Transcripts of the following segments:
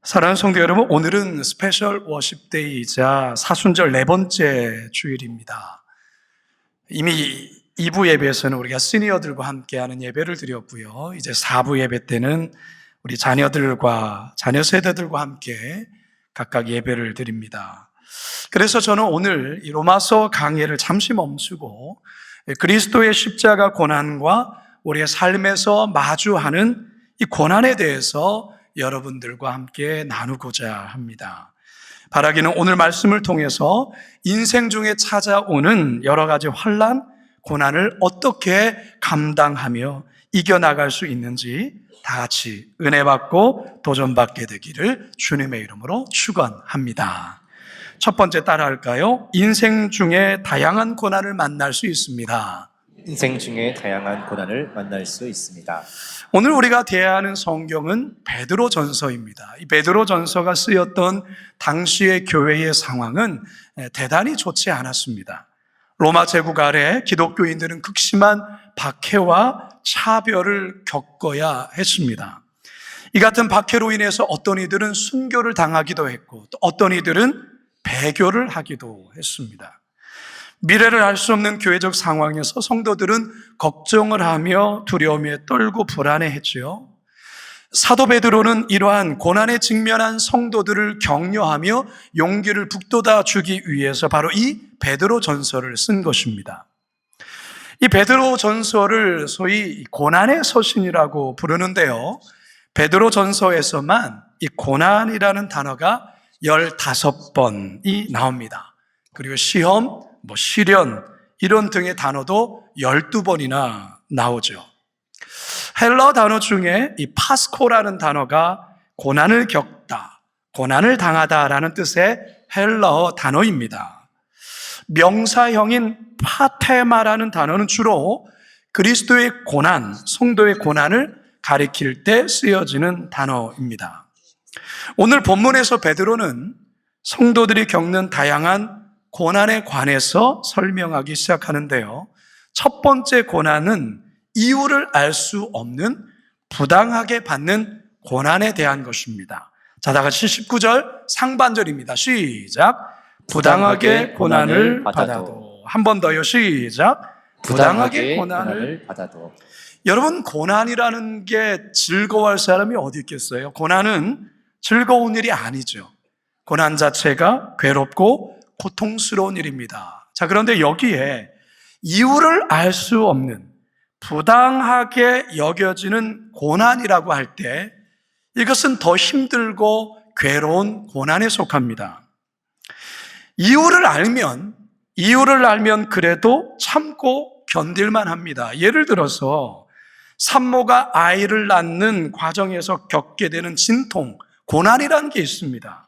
사랑하는 성도 여러분, 오늘은 스페셜 워십데이이자 사순절 네 번째 주일입니다. 이미 2부 예배에서는 우리가 시니어들과 함께하는 예배를 드렸고요. 이제 4부 예배 때는 우리 자녀들과 자녀 세대들과 함께 각각 예배를 드립니다. 그래서 저는 오늘 이 로마서 강해를 잠시 멈추고 그리스도의 십자가 고난과 우리의 삶에서 마주하는 이 고난에 대해서 여러분들과 함께 나누고자 합니다. 바라기는 오늘 말씀을 통해서 인생 중에 찾아오는 여러 가지 환난, 고난을 어떻게 감당하며 이겨나갈 수 있는지 다 같이 은혜 받고 도전받게 되기를 주님의 이름으로 축원합니다. 첫 번째 따라할까요? 인생 중에 다양한 고난을 만날 수 있습니다. 인생 중에 다양한 고난을 만날 수 있습니다. 오늘 우리가 대하는 성경은 베드로전서입니다. 이 베드로전서가 쓰였던 당시의 교회의 상황은 대단히 좋지 않았습니다. 로마 제국 아래 기독교인들은 극심한 박해와 차별을 겪어야 했습니다. 이 같은 박해로 인해서 어떤 이들은 순교를 당하기도 했고 또 어떤 이들은 배교를 하기도 했습니다. 미래를 알 수 없는 교회적 상황에서 성도들은 걱정을 하며 두려움에 떨고 불안해했지요. 사도 베드로는 이러한 고난에 직면한 성도들을 격려하며 용기를 북돋아 주기 위해서 바로 이 베드로전서를 쓴 것입니다. 이 베드로전서를 소위 고난의 서신이라고 부르는데요. 베드로전서에서만 이 고난이라는 단어가 15번이 나옵니다. 그리고 시험, 시련 이런 등의 단어도 12번이나 나오죠. 헬러 단어 중에 이 파스코라는 단어가 고난을 겪다, 고난을 당하다라는 뜻의 헬러 단어입니다. 명사형인 파테마라는 단어는 주로 그리스도의 고난, 성도의 고난을 가리킬 때 쓰여지는 단어입니다. 오늘 본문에서 베드로는 성도들이 겪는 다양한 고난에 관해서 설명하기 시작하는데요. 첫 번째 고난은 이유를 알 수 없는 부당하게 받는 고난에 대한 것입니다. 자, 다 같이 19절 상반절입니다. 시작. 부당하게 고난을 받아도. 한 번 더요. 시작. 부당하게 고난을 받아도. 여러분, 고난이라는 게 즐거워할 사람이 어디 있겠어요? 고난은 즐거운 일이 아니죠. 고난 자체가 괴롭고 고통스러운 일입니다. 자, 그런데 여기에 이유를 알 수 없는 부당하게 여겨지는 고난이라고 할 때 이것은 더 힘들고 괴로운 고난에 속합니다. 이유를 알면 그래도 참고 견딜만 합니다. 예를 들어서 산모가 아이를 낳는 과정에서 겪게 되는 진통, 고난이라는 게 있습니다.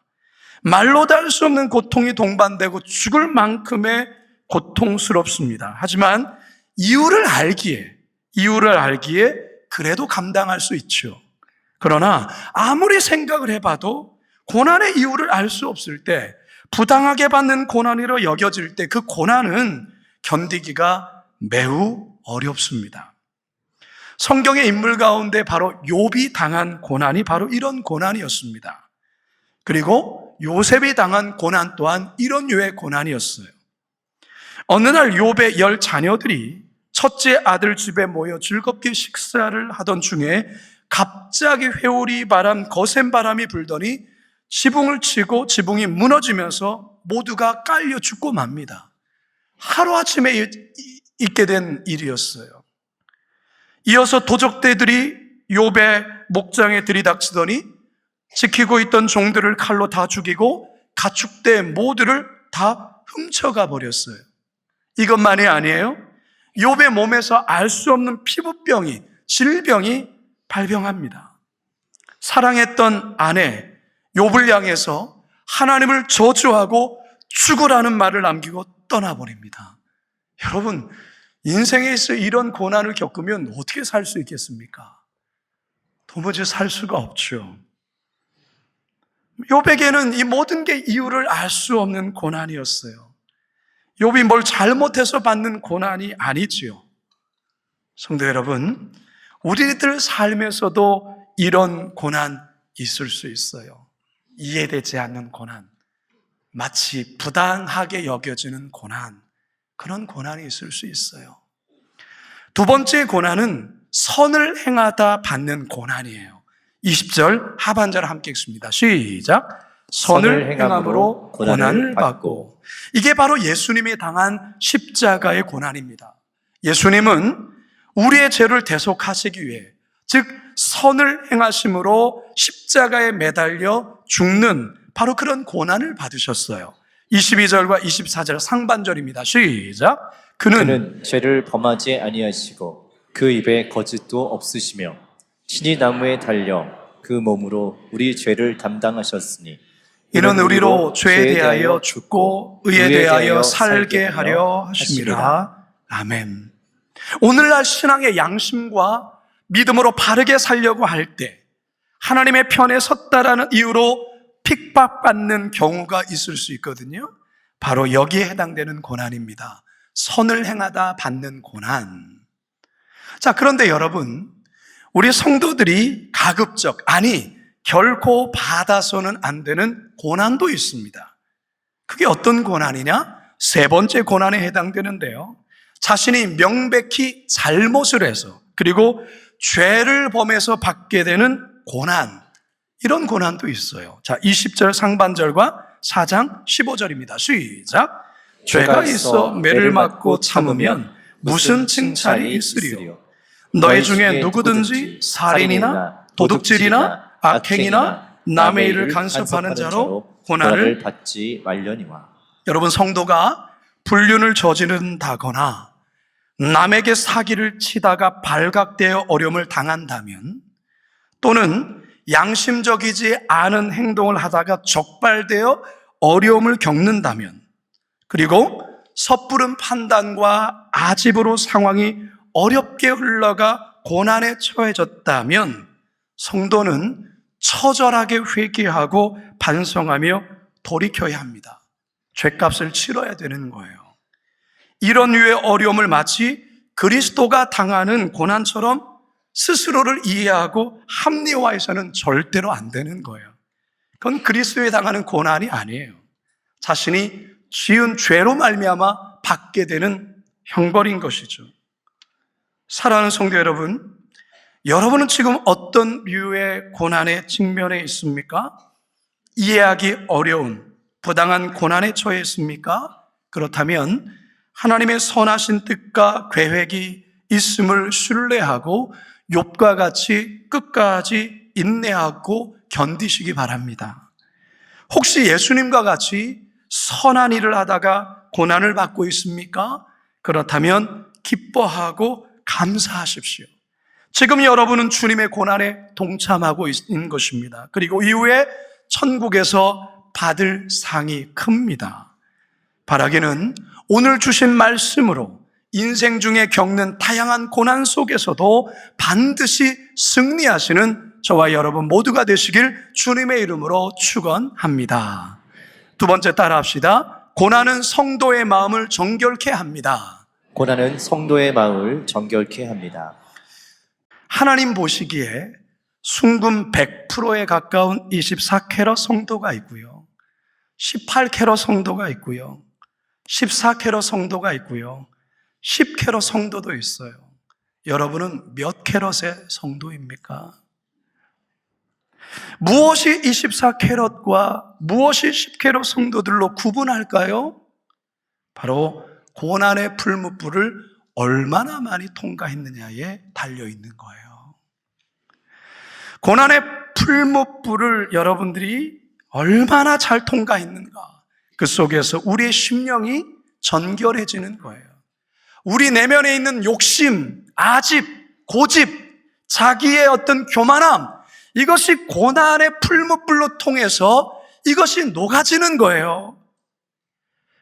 말로도 할 수 없는 고통이 동반되고 죽을 만큼의 고통스럽습니다. 하지만 이유를 알기에 그래도 감당할 수 있죠. 그러나 아무리 생각을 해봐도 고난의 이유를 알 수 없을 때, 부당하게 받는 고난으로 여겨질 때 그 고난은 견디기가 매우 어렵습니다. 성경의 인물 가운데 바로 욥이 당한 고난이 바로 이런 고난이었습니다. 그리고 요셉이 당한 고난 또한 이런 류의 고난이었어요. 어느 날 욥의 10 자녀들이 첫째 아들 집에 모여 즐겁게 식사를 하던 중에 갑자기 회오리 바람, 거센 바람이 불더니 지붕을 치고 지붕이 무너지면서 모두가 깔려 죽고 맙니다. 하루아침에 있게 된 일이었어요. 이어서 도적대들이 욥의 목장에 들이닥치더니 지키고 있던 종들을 칼로 다 죽이고 가축대 모두를 다 훔쳐가 버렸어요. 이것만이 아니에요. 욥의 몸에서 알 수 없는 피부병이, 질병이 발병합니다. 사랑했던 아내 욥을 향해서 하나님을 저주하고 죽으라는 말을 남기고 떠나버립니다. 여러분, 인생에 있어 이런 고난을 겪으면 어떻게 살 수 있겠습니까? 도무지 살 수가 없죠. 욥에게는 이 모든 게 이유를 알 수 없는 고난이었어요. 욥이 뭘 잘못해서 받는 고난이 아니지요. 성도 여러분, 우리들 삶에서도 이런 고난 있을 수 있어요. 이해되지 않는 고난, 마치 부당하게 여겨지는 고난, 그런 고난이 있을 수 있어요. 두 번째 고난은 선을 행하다 받는 고난이에요. 20절 하반절 함께 읽습니다. 시작. 선을 행함으로 고난을 받고. 이게 바로 예수님이 당한 십자가의 고난입니다. 예수님은 우리의 죄를 대속하시기 위해, 즉 선을 행하심으로 십자가에 매달려 죽는 바로 그런 고난을 받으셨어요. 22절과 24절 상반절입니다. 시작. 그는 죄를 범하지 아니하시고 그 입에 거짓도 없으시며 친히 나무에 달려 그 몸으로 우리 죄를 담당하셨으니 이는 우리로 죄에 대하여 죽고 의에 대하여 살게 하려 하심이라. 아멘. 오늘날 신앙의 양심과 믿음으로 바르게 살려고 할 때 하나님의 편에 섰다라는 이유로 핍박받는 경우가 있을 수 있거든요. 바로 여기에 해당되는 고난입니다. 선을 행하다 받는 고난. 자, 그런데 여러분, 우리 성도들이 가급적, 아니 결코 받아서는 안 되는 고난도 있습니다. 그게 어떤 고난이냐? 세 번째 고난에 해당되는데요. 자신이 명백히 잘못을 해서, 그리고 죄를 범해서 받게 되는 고난, 이런 고난도 있어요. 자, 20절 상반절과 4장 15절입니다. 시작. 죄가 있어 매를 맞고 참으면 무슨 칭찬이 있으리요? 너희 중에 누구든지 살인이나 도둑질이나 악행이나 남의 일을 간섭하는 자로 고난을 받지 말려니와. 여러분, 성도가 불륜을 저지른다거나 남에게 사기를 치다가 발각되어 어려움을 당한다면, 또는 양심적이지 않은 행동을 하다가 적발되어 어려움을 겪는다면, 그리고 섣부른 판단과 아집으로 상황이 어렵게 흘러가 고난에 처해졌다면 성도는 처절하게 회개하고 반성하며 돌이켜야 합니다. 죄값을 치러야 되는 거예요. 이런 류의 어려움을 마치 그리스도가 당하는 고난처럼 스스로를 이해하고 합리화해서는 절대로 안 되는 거예요. 그건 그리스도에 당하는 고난이 아니에요. 자신이 지은 죄로 말미암아 받게 되는 형벌인 것이죠. 사랑하는 성도 여러분, 여러분은 지금 어떤 류의 고난에 직면해 있습니까? 이해하기 어려운 부당한 고난에 처해 있습니까? 그렇다면 하나님의 선하신 뜻과 계획이 있음을 신뢰하고 욥과 같이 끝까지 인내하고 견디시기 바랍니다. 혹시 예수님과 같이 선한 일을 하다가 고난을 받고 있습니까? 그렇다면 기뻐하고 감사하십시오. 지금 여러분은 주님의 고난에 동참하고 있는 것입니다. 그리고 이후에 천국에서 받을 상이 큽니다. 바라기는 오늘 주신 말씀으로 인생 중에 겪는 다양한 고난 속에서도 반드시 승리하시는 저와 여러분 모두가 되시길 주님의 이름으로 축원합니다. 두 번째 따라합시다. 고난은 성도의 마음을 정결케 합니다. 고난은 성도의 마음을 정결케 합니다. 하나님 보시기에 순금 100%에 가까운 24캐럿 성도가 있고요, 18캐럿 성도가 있고요, 14캐럿 성도가 있고요, 10캐럿 성도도 있어요. 여러분은 몇 캐럿의 성도입니까? 무엇이 24캐럿과 무엇이 10캐럿 성도들로 구분할까요? 바로 고난의 풀무불을 얼마나 많이 통과했느냐에 달려있는 거예요. 고난의 풀무불을 여러분들이 얼마나 잘 통과했는가, 그 속에서 우리의 심령이 전결해지는 거예요. 우리 내면에 있는 욕심, 아집, 고집, 자기의 어떤 교만함, 이것이 고난의 풀무불로 통해서 이것이 녹아지는 거예요.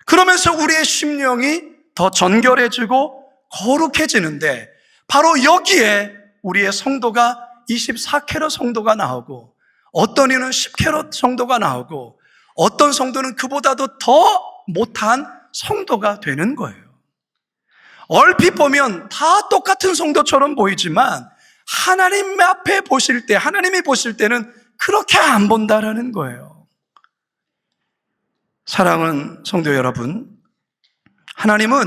그러면서 우리의 심령이 더 전결해지고 거룩해지는데, 바로 여기에 우리의 성도가 24캐럿 성도가 나오고, 어떤 이는 10캐럿 성도가 나오고, 어떤 성도는 그보다도 더 못한 성도가 되는 거예요. 얼핏 보면 다 똑같은 성도처럼 보이지만 하나님 앞에 보실 때, 하나님이 보실 때는 그렇게 안 본다라는 거예요. 사랑하는 성도 여러분, 하나님은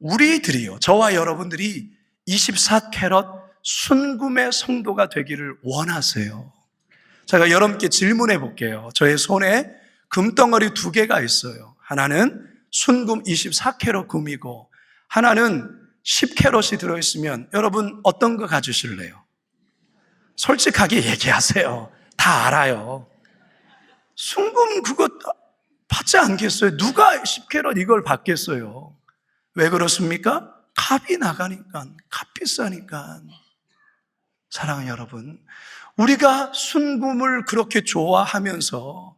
우리들이요, 저와 여러분들이 24캐럿 순금의 성도가 되기를 원하세요. 제가 여러분께 질문해 볼게요. 저의 손에 금덩어리 2개가 있어요. 하나는 순금 24캐럿 금이고 하나는 10캐럿이 들어있으면 여러분 어떤 거 가지실래요? 솔직하게 얘기하세요. 다 알아요. 순금 그거 받지 않겠어요? 누가 10캐럿 이걸 받겠어요? 왜 그렇습니까? 값이 나가니까, 값 비싸니까. 사랑하는 여러분, 우리가 순금을 그렇게 좋아하면서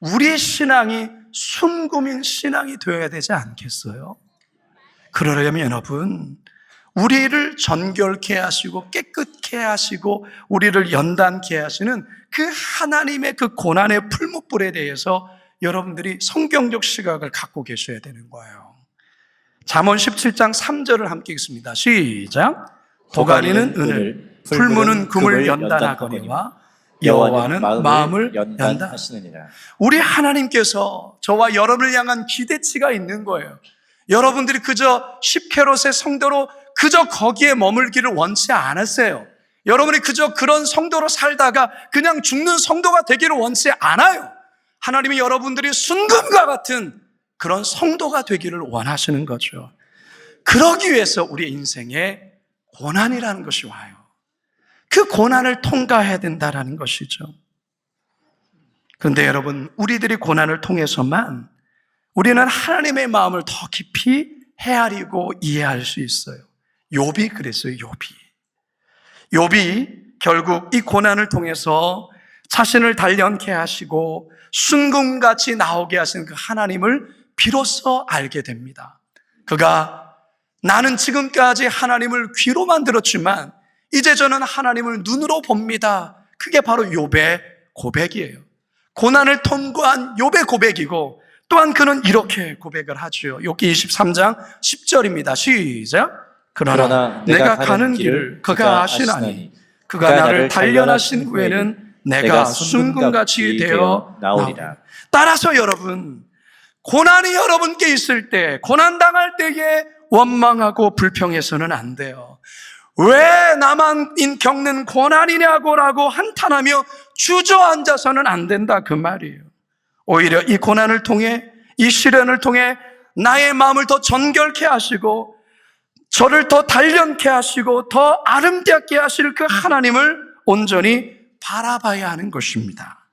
우리의 신앙이 순금인 신앙이 되어야 되지 않겠어요? 그러려면 여러분, 우리를 정결케 하시고 깨끗게 하시고 우리를 연단케 하시는 그 하나님의 그 고난의 풀무불에 대해서 여러분들이 성경적 시각을 갖고 계셔야 되는 거예요. 잠언 17장 3절을 함께 읽습니다. 시작. 도가니는 은을, 풀무는 금을 연단하거니와 여호와는 마음을 연단하시느니라. 우리 하나님께서 저와 여러분을 향한 기대치가 있는 거예요. 여러분들이 그저 10캐롯의 성도로 그저 거기에 머물기를 원치 않았어요. 여러분이 그저 그런 성도로 살다가 그냥 죽는 성도가 되기를 원치 않아요. 하나님이 여러분들이 순금과 같은 그런 성도가 되기를 원하시는 거죠. 그러기 위해서 우리 인생에 고난이라는 것이 와요. 그 고난을 통과해야 된다는 것이죠. 그런데 여러분, 우리들이 고난을 통해서만 우리는 하나님의 마음을 더 깊이 헤아리고 이해할 수 있어요. 욥이 그랬어요. 욥이 결국 이 고난을 통해서 자신을 단련케 하시고 순금같이 나오게 하신 그 하나님을 비로소 알게 됩니다. 그가 나는 지금까지 하나님을 귀로만 들었지만 이제 저는 하나님을 눈으로 봅니다. 그게 바로 욥의 고백이에요. 고난을 통과한 욥의 고백이고 또한 그는 이렇게 고백을 하죠. 욥기 23장 10절입니다. 시작. 그러나 내가 가는 길을 그가 아시나니 그가 나를 단련하신 후에는 내가 순금같이 되어 나오리라. 따라서 여러분, 고난이 여러분께 있을 때, 고난당할 때에 원망하고 불평해서는 안 돼요. 왜 나만 겪는 고난이냐고라고 한탄하며 주저앉아서는 안 된다 그 말이에요. 오히려 이 고난을 통해, 이 시련을 통해 나의 마음을 더 정결케 하시고 저를 더 단련케 하시고 더 아름답게 하실 그 하나님을 온전히 바라봐야 하는 것입니다.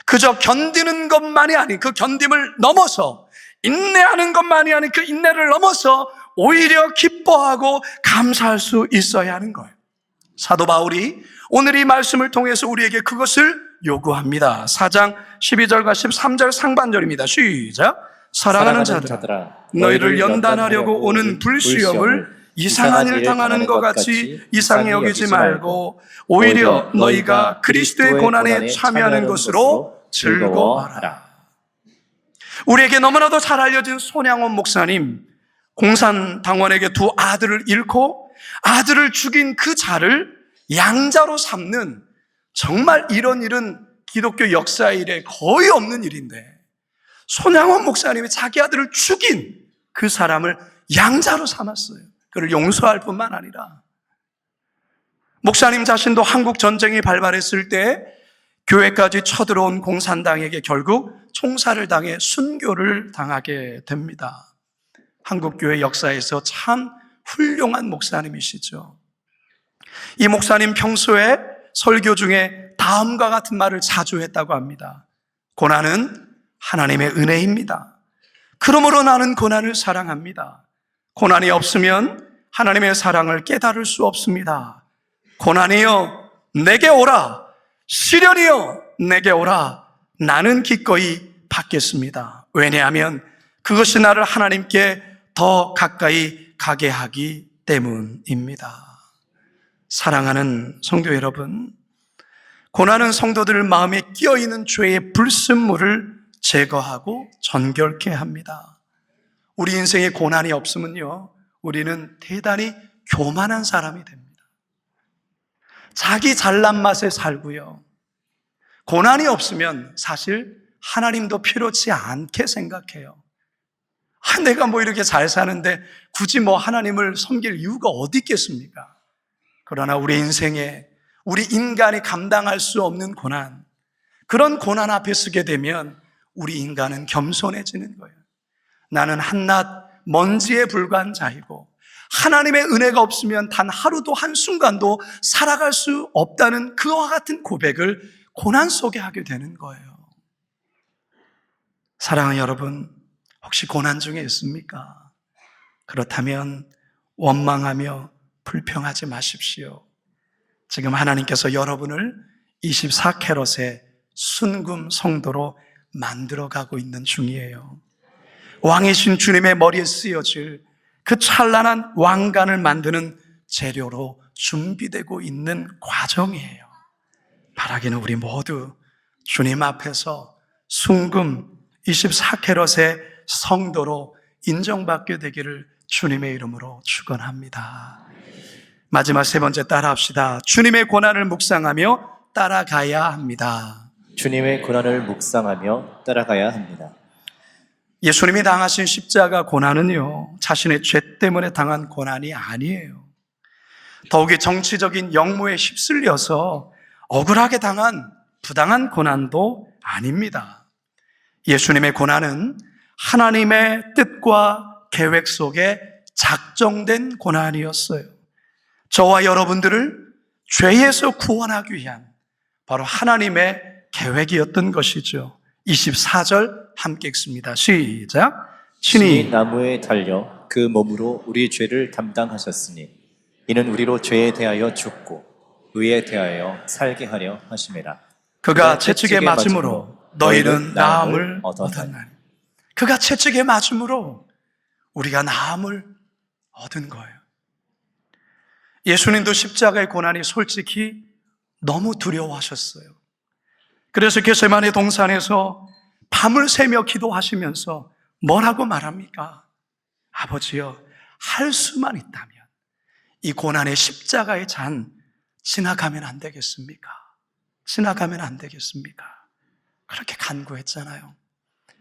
그저 견디는 것만이 아닌 그 견딤을 넘어서 인내하는 것만이 아닌 그 인내를 넘어서 오히려 기뻐하고 감사할 수 있어야 하는 거예요. 사도 바울이 오늘 이 말씀을 통해서 우리에게 그것을 요구합니다. 4장 12절과 13절 상반절입니다. 시작. 사랑하는 자들아, 너희를 연단하려고 오는 불시험을 이상한 일 당하는 것 같이 이상히 여기지 말고 오히려 너희가 그리스도의 고난에 참여하는 것으로 즐거워하라. 우리에게 너무나도 잘 알려진 손양원 목사님, 공산당원에게 2 아들을 잃고 아들을 죽인 그 자를 양자로 삼는, 정말 이런 일은 기독교 역사 일에 거의 없는 일인데 손양원 목사님이 자기 아들을 죽인 그 사람을 양자로 삼았어요. 그를 용서할 뿐만 아니라 목사님 자신도 한국 전쟁이 발발했을 때 교회까지 쳐들어온 공산당에게 결국 총살을 당해 순교를 당하게 됩니다. 한국 교회 역사에서 참 훌륭한 목사님이시죠. 이 목사님 평소에 설교 중에 다음과 같은 말을 자주 했다고 합니다. 고난은 하나님의 은혜입니다. 그러므로 나는 고난을 사랑합니다. 고난이 없으면 하나님의 사랑을 깨달을 수 없습니다. 고난이여 내게 오라, 시련이여 내게 오라, 나는 기꺼이 받겠습니다. 왜냐하면 그것이 나를 하나님께 더 가까이 가게 하기 때문입니다. 사랑하는 성도 여러분, 고난은 성도들 마음에 끼어있는 죄의 불순물을 제거하고 정결케 합니다. 우리 인생에 고난이 없으면요, 우리는 대단히 교만한 사람이 됩니다. 자기 잘난 맛에 살고요. 고난이 없으면 사실 하나님도 필요치 않게 생각해요. 내가 뭐 이렇게 잘 사는데 굳이 뭐 하나님을 섬길 이유가 어디 있겠습니까? 그러나 우리 인생에 우리 인간이 감당할 수 없는 고난, 그런 고난 앞에 서게 되면 우리 인간은 겸손해지는 거예요. 나는 한낱 먼지에 불과한 자이고 하나님의 은혜가 없으면 단 하루도 한순간도 살아갈 수 없다는 그와 같은 고백을 고난 속에 하게 되는 거예요. 사랑하는 여러분, 혹시 고난 중에 있습니까? 그렇다면 원망하며 불평하지 마십시오. 지금 하나님께서 여러분을 24캐럿의 순금 성도로 만들어가고 있는 중이에요. 왕이신 주님의 머리에 쓰여질 그 찬란한 왕관을 만드는 재료로 준비되고 있는 과정이에요. 바라기는 우리 모두 주님 앞에서 순금 24캐럿의 성도로 인정받게 되기를 주님의 이름으로 축원합니다. 마지막 세 번째 따라합시다. 주님의 고난을 묵상하며 따라가야 합니다. 주님의 고난을 묵상하며 따라가야 합니다. 예수님이 당하신 십자가 고난은요, 자신의 죄 때문에 당한 고난이 아니에요. 더욱이 정치적인 역모에 휩쓸려서 억울하게 당한 부당한 고난도 아닙니다. 예수님의 고난은 하나님의 뜻과 계획 속에 작정된 고난이었어요. 저와 여러분들을 죄에서 구원하기 위한 바로 하나님의 계획이었던 것이죠. 24절 함께 읽습니다. 시작. 친히 나무에 달려 그 몸으로 우리 죄를 담당하셨으니 이는 우리로 죄에 대하여 죽고 의에 대하여 살게 하려 하심이라. 그가 채찍에 맞음으로 너희는 나음을 얻었나니. 그가 채찍에 맞음으로 우리가 나음을 얻은 거예요. 예수님도 십자가의 고난이 솔직히 너무 두려워하셨어요. 그래서 겟세마네 동산에서 밤을 새며 기도하시면서 뭐라고 말합니까? 아버지여, 할 수만 있다면 이 고난의 십자가의 잔 지나가면 안 되겠습니까? 지나가면 안 되겠습니까? 그렇게 간구했잖아요.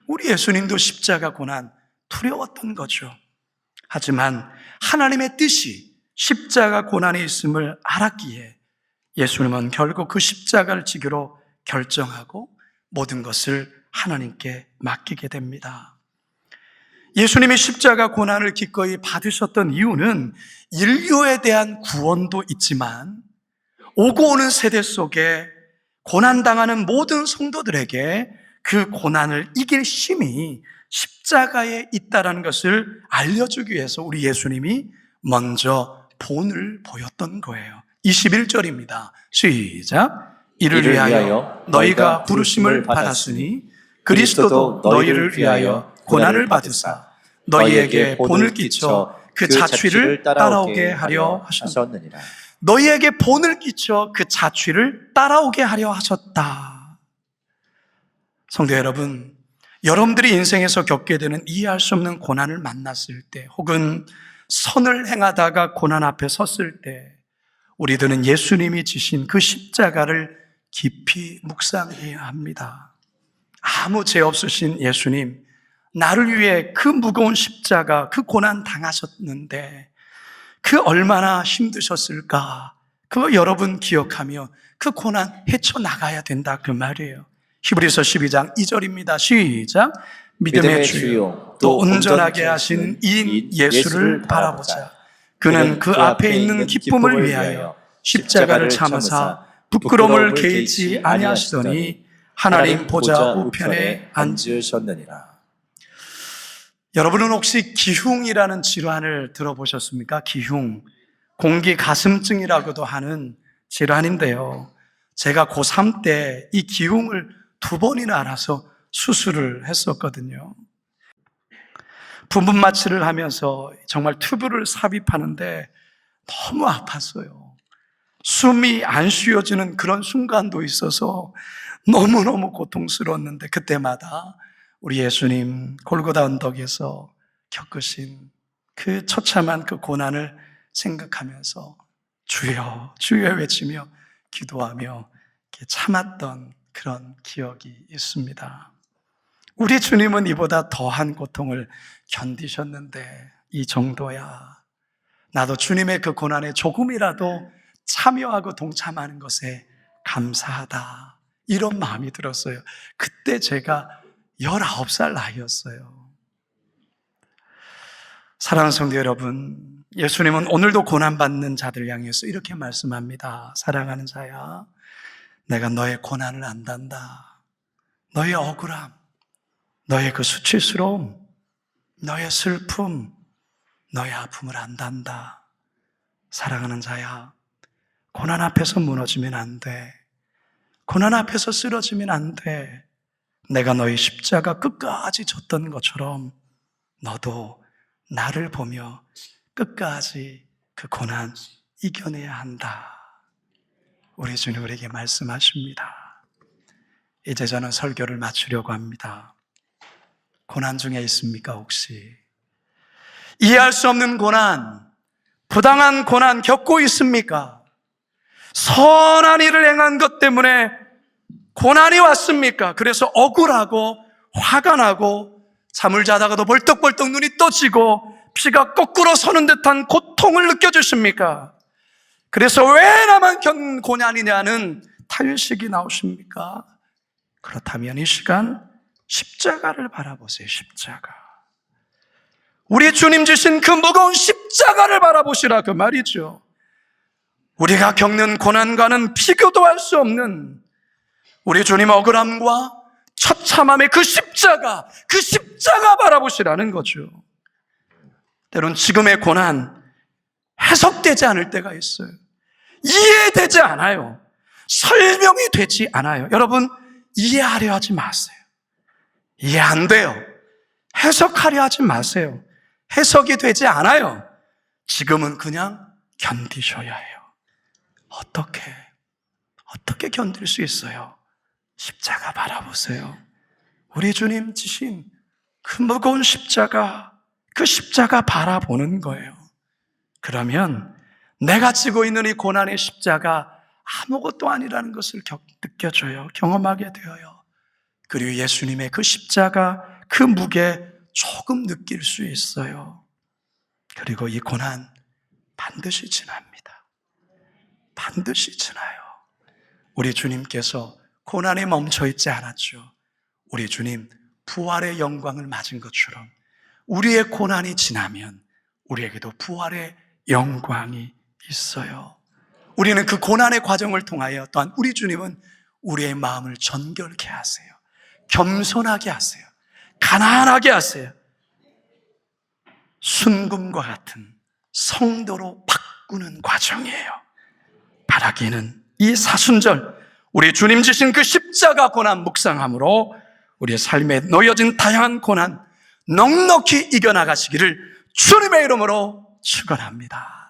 우리 예수님도 십자가 고난 두려웠던 거죠. 하지만 하나님의 뜻이 십자가 고난에 있음을 알았기에 예수님은 결국 그 십자가를 지기로 결정하고 모든 것을 하나님께 맡기게 됩니다. 예수님이 십자가 고난을 기꺼이 받으셨던 이유는 인류에 대한 구원도 있지만 오고 오는 세대 속에 고난당하는 모든 성도들에게 그 고난을 이길 힘이 십자가에 있다는 것을 알려주기 위해서 우리 예수님이 먼저 본을 보였던 거예요. 21절입니다. 시작. 이를 위하여 너희가 부르심을 받았으니 그리스도도 너희를 위하여 고난을 받으사 너희에게 본을 끼쳐 그 자취를 따라오게 하려 하셨느니라. 너희에게 본을 끼쳐 그 자취를 따라오게 하려 하셨다. 성도 여러분, 여러분들이 인생에서 겪게 되는 이해할 수 없는 고난을 만났을 때 혹은 선을 행하다가 고난 앞에 섰을 때 우리들은 예수님이 지신 그 십자가를 깊이 묵상해야 합니다. 아무 죄 없으신 예수님, 나를 위해 그 무거운 십자가, 그 고난 당하셨는데 그 얼마나 힘드셨을까? 그거 여러분 기억하며 그 고난 헤쳐나가야 된다 그 말이에요. 히브리서 12장 2절입니다. 시작. 믿음의 주요 또 온전하게 하신 이인 예수를 바라보자. 그는 그 앞에 있는 기쁨을 위하여 십자가를 참으사 부끄러움을 개의치 아니하시더니 하나님 보좌 우편에 앉으셨느니라. 여러분은 혹시 기흉이라는 질환을 들어보셨습니까? 기흉, 공기 가슴증이라고도 하는 질환인데요. 제가 고3 때 이 기흉을 2번이나 알아서 수술을 했었거든요. 부분 마취를 하면서 정말 튜브를 삽입하는데 너무 아팠어요. 숨이 안 쉬어지는 그런 순간도 있어서 너무너무 고통스러웠는데 그때마다 우리 예수님 골고다 언덕에서 겪으신 그 처참한 그 고난을 생각하면서 주여, 주여 외치며 기도하며 이렇게 참았던 그런 기억이 있습니다. 우리 주님은 이보다 더한 고통을 견디셨는데 이 정도야. 나도 주님의 그 고난에 조금이라도 참여하고 동참하는 것에 감사하다. 이런 마음이 들었어요. 그때 제가 19살 나이였어요. 사랑하는 성도 여러분, 예수님은 오늘도 고난받는 자들 향해서 이렇게 말씀합니다. 사랑하는 자야, 내가 너의 고난을 안단다. 너의 억울함, 너의 그 수치스러움, 너의 슬픔, 너의 아픔을 안단다. 사랑하는 자야, 고난 앞에서 무너지면 안 돼. 고난 앞에서 쓰러지면 안 돼. 내가 너의 십자가 끝까지 졌던 것처럼 너도 나를 보며 끝까지 그 고난 이겨내야 한다. 우리 주님 우리에게 말씀하십니다. 이제 저는 설교를 마치려고 합니다. 고난 중에 있습니까 혹시? 이해할 수 없는 고난, 부당한 고난 겪고 있습니까? 선한 일을 행한 것 때문에 고난이 왔습니까? 그래서 억울하고 화가 나고 잠을 자다가도 벌떡벌떡 눈이 떠지고 피가 거꾸로 서는 듯한 고통을 느껴지십니까? 그래서 왜 나만 겪는 고난이냐는 탄식이 나오십니까? 그렇다면 이 시간 십자가를 바라보세요. 십자가. 우리 주님 주신 그 무거운 십자가를 바라보시라 그 말이죠. 우리가 겪는 고난과는 비교도 할 수 없는 우리 주님 억울함과 처참함의 그 십자가 바라보시라는 거죠. 때론 지금의 고난 해석되지 않을 때가 있어요. 이해되지 않아요. 설명이 되지 않아요. 여러분, 이해하려 하지 마세요. 이해 안 돼요. 해석하려 하지 마세요. 해석이 되지 않아요. 지금은 그냥 견디셔야 해요. 어떻게 견딜 수 있어요? 십자가 바라보세요. 우리 주님 지신 그 무거운 십자가, 그 십자가 바라보는 거예요. 그러면 내가 지고 있는 이 고난의 십자가 아무것도 아니라는 것을 느껴져요. 경험하게 되어요. 그리고 예수님의 그 십자가, 그 무게 조금 느낄 수 있어요. 그리고 이 고난 반드시 지납니다. 반드시 지나요. 우리 주님께서 고난에 멈춰 있지 않았죠. 우리 주님 부활의 영광을 맞은 것처럼 우리의 고난이 지나면 우리에게도 부활의 영광이 있어요. 우리는 그 고난의 과정을 통하여 또한 우리 주님은 우리의 마음을 정결케 하세요. 겸손하게 하세요. 가난하게 하세요. 순금과 같은 성도로 바꾸는 과정이에요. 바라기는 이 사순절 우리 주님 지신 그 십자가 고난 묵상함으로 우리의 삶에 놓여진 다양한 고난 넉넉히 이겨나가시기를 주님의 이름으로 축원합니다.